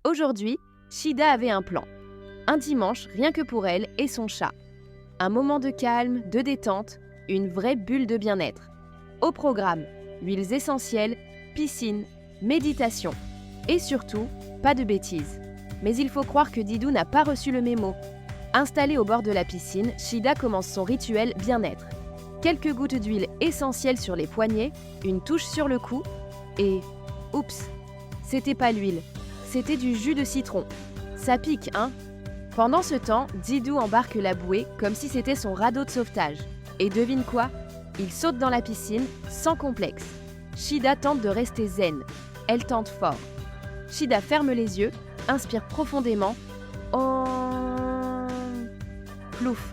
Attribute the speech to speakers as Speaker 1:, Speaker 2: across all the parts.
Speaker 1: Aujourd'hui, Shida avait un plan. Un dimanche, rien que pour elle et son chat. Un moment de calme, de détente, une vraie bulle de bien-être. Au programme, huiles essentielles, piscine, méditation. Et surtout, pas de bêtises. Mais il faut croire que Didou n'a pas reçu le mémo. Installée au bord de la piscine, Shida commence son rituel bien-être. Quelques gouttes d'huile essentielle sur les poignets, une touche sur le cou, et... oups, c'était pas l'huile, c'était du jus de citron. Ça pique, hein? Pendant ce temps, Didou embarque la bouée comme si c'était son radeau de sauvetage. Et devine quoi? Il saute dans la piscine, sans complexe. Shida tente de rester zen. Elle tente fort. Shida ferme les yeux, inspire profondément. Oh... Plouf.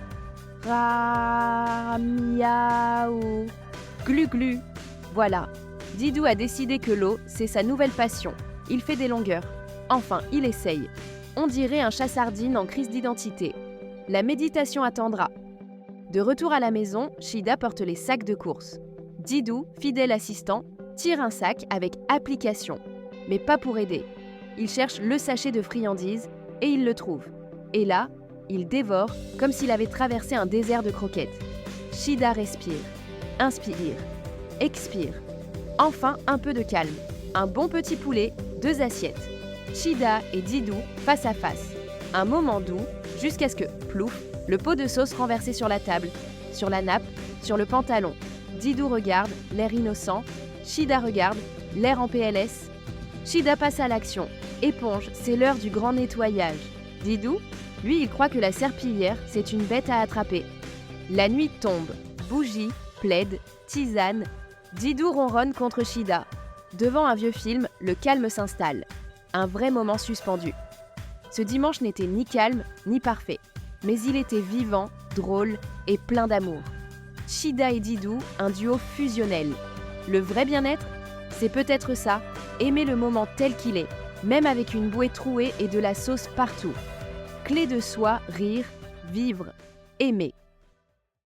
Speaker 1: Ra... miaou. Glu glu. Voilà. Didou a décidé que l'eau, c'est sa nouvelle passion. Il fait des longueurs. Enfin, il essaye. On dirait un chat-sardine en crise d'identité. La méditation attendra. De retour à la maison, Shida porte les sacs de course. Didou, fidèle assistant, tire un sac avec application. Mais pas pour aider. Il cherche le sachet de friandises et il le trouve. Et là, il dévore comme s'il avait traversé un désert de croquettes. Shida respire, inspire, expire. Enfin, un peu de calme. Un bon petit poulet, 2 assiettes. Shida et Didou face à face. Un moment doux, jusqu'à ce que, plouf, le pot de sauce renversé sur la table, sur la nappe, sur le pantalon. Didou regarde, l'air innocent. Shida regarde, l'air en PLS. Shida passe à l'action. Éponge, c'est l'heure du grand nettoyage. Didou, lui, il croit que la serpillière, c'est une bête à attraper. La nuit tombe. Bougie, plaid, tisane. Didou ronronne contre Shida. Devant un vieux film, le calme s'installe. Un vrai moment suspendu. Ce dimanche n'était ni calme, ni parfait. Mais il était vivant, drôle et plein d'amour. Shida et Didou, un duo fusionnel. Le vrai bien-être, c'est peut-être ça, aimer le moment tel qu'il est, même avec une bouée trouée et de la sauce partout. Clé de soi, rire, vivre, aimer.